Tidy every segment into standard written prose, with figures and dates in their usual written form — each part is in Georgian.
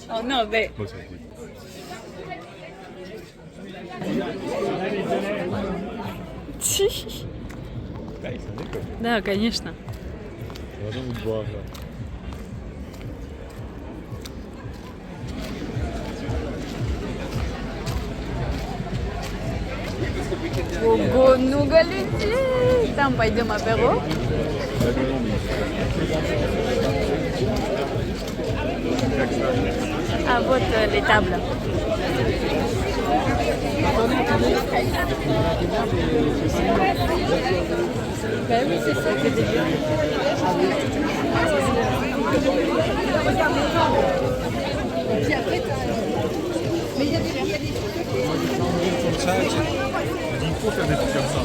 Oh no, wait. Да, конечно. Ого, много людей. Там пойдем апéro. А вот les tables. Ben oui, c'est ça que déjà. Et puis après, mais il y a des comme ça, il faut faire des trucs comme ça.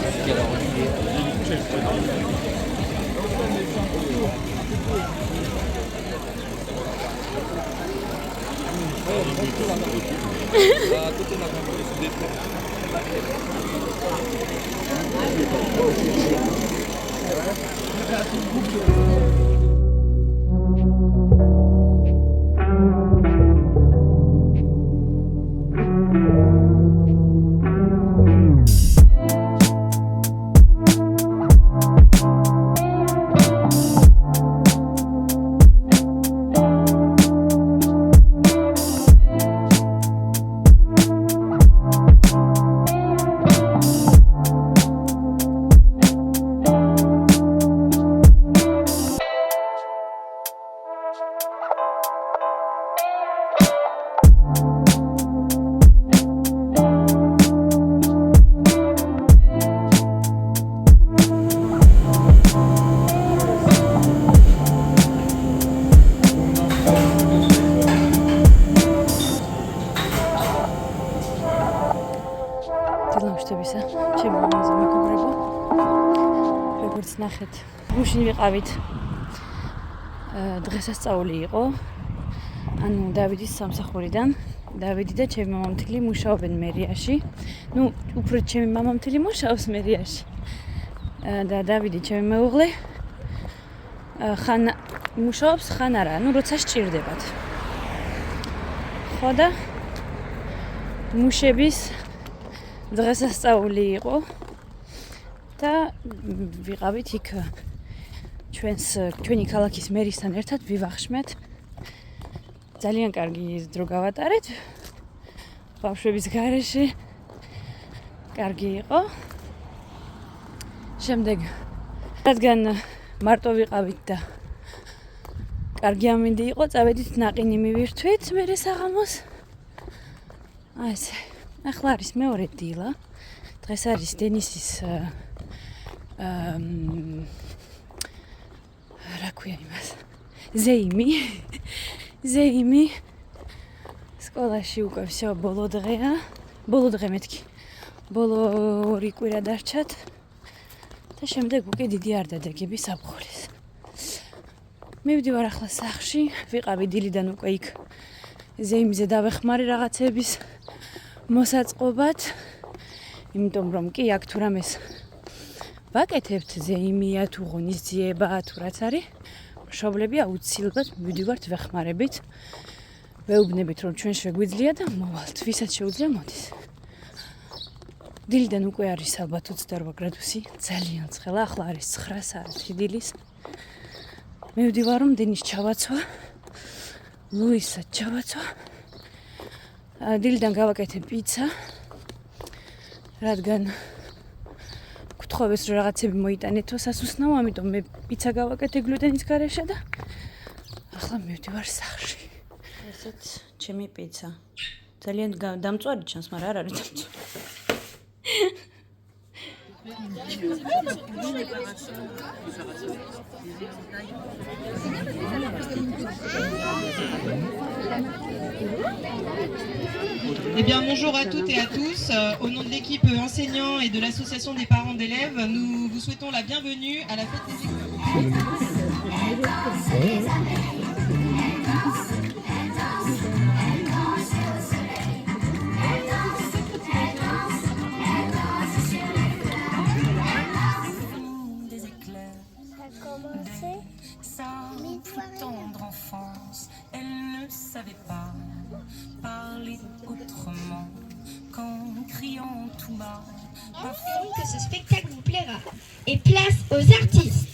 ნახეთ. გუშინ ვიყავით. დღესასწაული იყო. ანუ დავიდის სამსახურიდან. დავიდი და ჩემი მამამთილი მუშაობენ მერიაში. ნუ უფრო ჩემი მამამთილი მუშაობს მერიაში. და დავიდი ჩემი მეუღლე ხან მუშაობს, ხან არა. ნუ როცა სჭირდებათ. ხო და მუშების დღესასწაული იყო. და ვიყავით იქ ჩვენი ქალაქის მერისთან ერთად ვივახშმეთ. ძალიან კარგი დრო გავატარეთ. ბავშვების გარეშე კარგი იყო. შემდეგ რადგან მარტო ვიყავით და კარგი ამინდი იყო, წავედით ნაყინი მივირთვით მერე საღამოს. აი ესე. ახლა არის მეორე დილა. დღეს არის დენისის რა ქვია იმას? ზეიმი. სკოლაში უკვე всё ბოლო დღეა. ბოლო დღე მეთქი. ბოლო 2 კვირა დარჩათ. და შემდეგ უკვე დიდი არდადეგები საფხურის. მივდივარ ახლა სახლში, ვიყავი დილიდან უკვე იქ ზეიმზე დავეხმარე რაღაცების მოსაწყობად. იმიტომ რომ კი აქ თუ რამეს ვაკეთებთ ზეიმია თუ ღონისძიება თუ რაც არის, მშობლები აუცილებლად მივდივართ ვეხმარებით. ვეუბნებით რომ ჩვენ შეგვიძლია და მოვალთ, ვისაც შეუძლია მოდის. დილიდან უკვე არის ალბათ 28 გრადუსი, ძალიან ცხელა, ახლა არის 9 საათი დილის. მივდივარ რომ დენის ჩავაცვა, ლუისაც ჩავაცვა. დილიდან გავაკეთე პიცა. რადგან გთხოვეს რომ რაღაცები მოიტანეთო სასუსნაო, ამიტომ მე პიცა გავაკეთე გლუტენის გარეშე და ახლა მივდივარ სახლში. ესეც ჩემი პიცა. ძალიან დამწვარი ჩანს, მაგრამ არ არის დამწვარი. Eh bien, bonjour à toutes et à tous. Au nom de l'équipe enseignants et de l'association des parents d'élèves, nous vous souhaitons la bienvenue à la fête des écoles. Sa plus tendre enfance, elle ne savait pas autrement qu'en criant tout bas. Espérons que ce spectacle vous plaira. Et place aux artistes.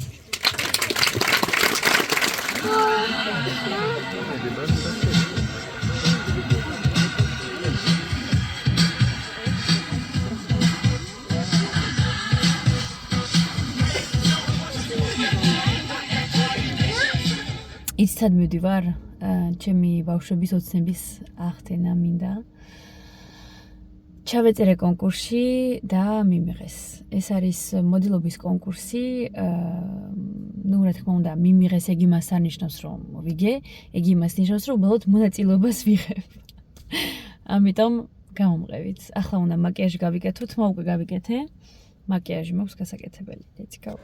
იცად მივდივარ ჩემი ბავშვების ოცნების აღდგენა მინდა. ჩავეწერე კონკურსში და მიმიღეს. ეს არის მოდელობის კონკურსი. ნუ რა თქმა უნდა, მიმიღეს ეგ იმას არნიშნავს, რომ ვიგე, ეგ იმას ნიშნავს, რომ უბრალოდ მონაწილეობას ვიღებ. ამიტომ გამომყევით. ახლა უნდა მაკიაჟი გავიკეთოთ, უკვე გავიკეთე. მაკიაჟი მაქვს გასაკეთებელი. Let's go.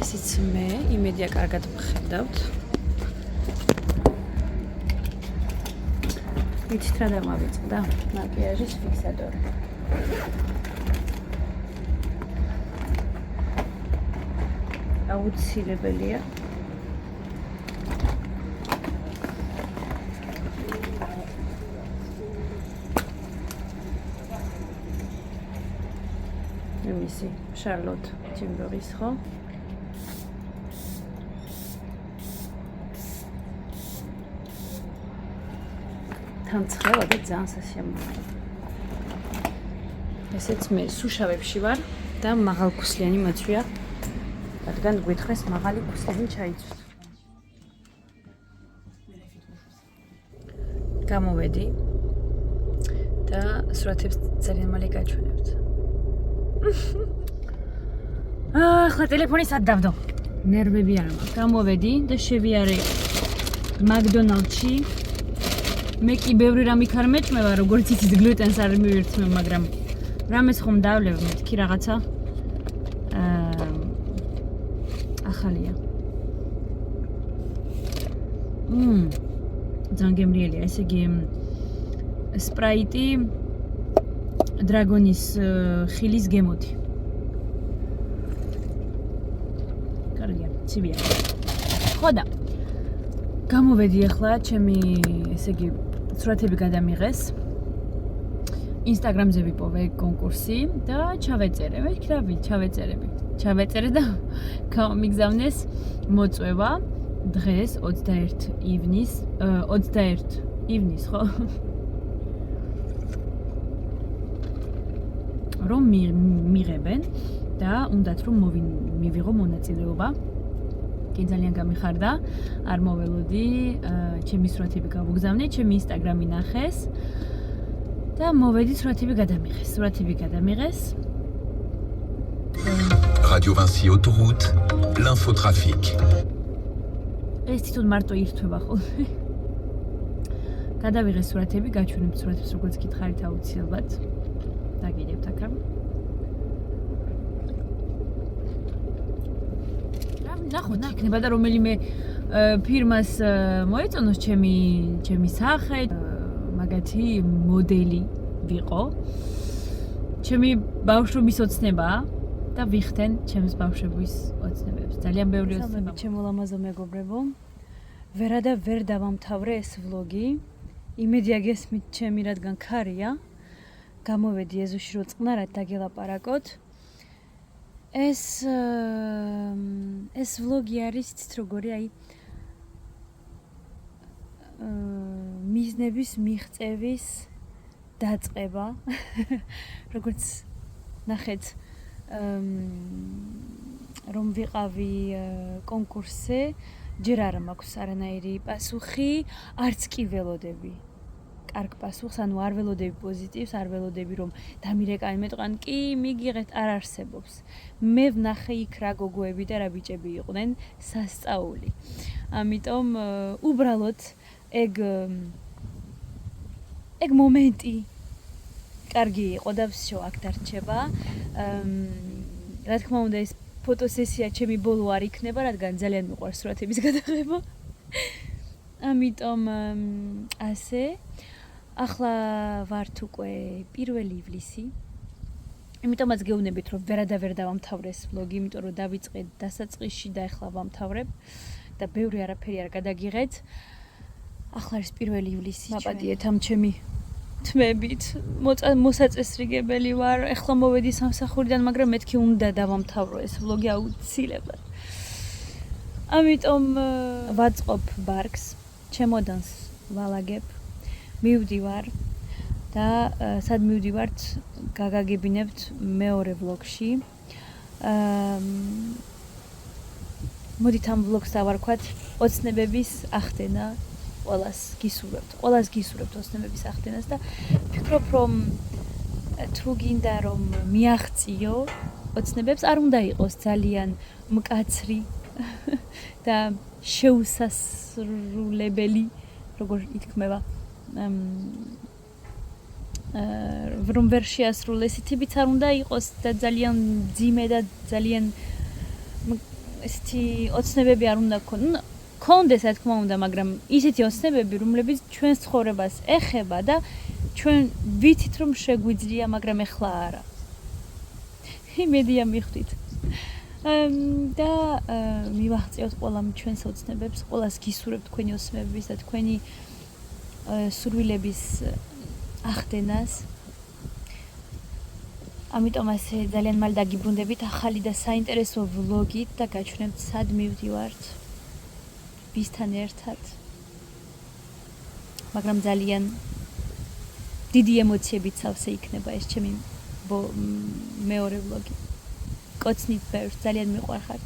ესეც მე იმედია კარგად ვხედავთ. ვიცით რა დამავიწყდა მაკიაჟის ფიქსატორი. აუცილებელია იმისი შარლოტ ტიმბერის ხო? თანცხრება და ძალიან სასიამოვნოა. ესეც მე სუშავებში ვარ და მაღალქუსლიანი მაცვია, რადგან გვითხრეს მაღალი ქუსლიანი ჩაიცვით. გამოვედი და სურათებს ძალიან მალე გაჩვენებთ. ახლა ტელეფონი სად დავდო? ნერვები არ მაქვს. გამოვედი და შევიარე მაკდონალდში. მე კი ბევრი რამ იქ არ მეჭმევა, როგორც იცით გლუტენს არ მივირთმევ, მაგრამ რამეს ხომ დავლევ მეთქი რაღაცა. ახალია. ძალიან გემრიელია, ესე იგი სპრაიტი დრაგონის ხილის გემოთი. კარგია, ცივია. ხო და გამოვედი ახლა ჩემი, ესე იგი სურათები გადამიღეს. ინსტაგრამზე ვიპოვე კონკურსი და ჩავეწერე. მე ვქრავი, ჩავეწერე და გამიგზავნეს მოწვევა დღეს 21 ივნის, ხო? რომ მიღებენ და უნდათ რომ მივიღო მონაწილეობა. კი ძალიან გამიხარდა. არ მოველოდი, ჩემი სურათები გავუგზავნე, ჩემი ინსტაგრამი ნახეს და მოვედი სურათები გადამიღეს. Radio Vinci Autoroute, l'infotrafic. ეს თვითონ მარტო ირთვება ხოლმე. გადავიღე სურათები, გაჩვენებთ სურათებს როგორც გითხარით აუცილებლად. დაგიდებთ აქ. ნახოთ, იქნება და რომელიმე ფირმას მოეწონოს ჩემი სახე, მაგათი მოდელი ვიყო. ჩემი ბავშვობის ოცნებაა და ვიხდენ ჩემს ბავშვობის ოცნებებს. ძალიან ბევრი ოცნება. ჩემო ლამაზო მეგობრებო, ვერა და ვერ დავამთავრე ეს ვლოგი. იმედია გესმით ჩემი, რადგან ქარია. გამოვედი ეზოში რო წყნარად დაგელაპარაკოთ. ეს ვლოგი არის იცით როგორი, აი მიზნების მიღწევის დაწყება. როგორც ნახეთ, რომ ვიყავი კონკურსზე, ჯერ არ მაქვს არანაირი პასუხი, არც კი ველოდები. კარგ პასუხს, ანუ არ ველოდები პოზიტივს, არ ველოდები რომ დამირეკავი, მეტყვან კი მიგიღეთ, არ არსებობს. მე ვნახე იქ რა გოგოები და რა ბიჭები იყვნენ სასწაული. ამიტომ უბრალოდ ეგ მომენტი კარგი იყო და всё, აქ დარჩება. რა თქმა უნდა, ეს ფოტოსესია ჩემი ბოლო არ იქნება, რადგან ძალიან მიყვარს სურათების გადაღება. ამიტომ ასე ახლა ვართ უკვე 1 ივლისი. იმიტომაც გეუბნებით, რომ ვერა და ვერ დავამთავრე ეს ვლოგი, იმიტომ რომ დავიწყე დასაწყისში და ახლა ვამთავრებ. და ბევრი არაფერი არ გადაგიღეთ. ახლა არის 1 ივლისი. მაპატიეთ ამ ჩემი თმებით, მოსაწესრიგებელი ვარ. ეხლა მოვედი სამსახურიდან, მაგრამ მეთქი უნდა დავამთავრო ეს ვლოგი აუცილებლად. ამიტომ ვაწყობ ბარგს, ჩემოდანს ვალაგებ, მივდივარ და სად მივდივართ, გაგაგებინებთ მეორე ვლოგში. მოდით ამ ვლოგს დავარქვათ ოცნებების ახდენა. ყველას გისურვებთ ოცნებების ახდენას და ვფიქრობ, რომ თუ გინდა რომ მიაღწიო ოცნებებს, არ უნდა იყოს ძალიან მკაცრი და შეუსასრულებელი, როგორ ითქმება, რომ ვერ შეასრულეს თვითიც არ უნდა იყოს და ძალიან ძიმე და ძალიან ესეთი ოცნებები არ უნდა კონდეს, რა თქმა უნდა, მაგრამ ისეთი ოცნებები, რომლებიც ჩვენს ცხოვრებას ეხება და ჩვენ ვიცით, რომ შეგვიძლია, მაგრამ ეხლა არა. იმედია მიხვდით. და მივაღწიოთ ყველამ ჩვენს ოცნებებს, ყველას გისურვებთ თქვენი ოცნებების და თქვენი სურვილების ახდენას. ამიტომ ასე ძალიან მალე დაგიბრუნდებით ახალი და საინტერესო ვლოგით და გაჩვენებთ სად მივდივართ. ვისთან ერთად. მაგრამ ძალიან დიდი ემოციებით სავსე იქნება ეს ჩემი მეორე ვლოგი. კოცნით ბევრს, ძალიან მიყვარხართ.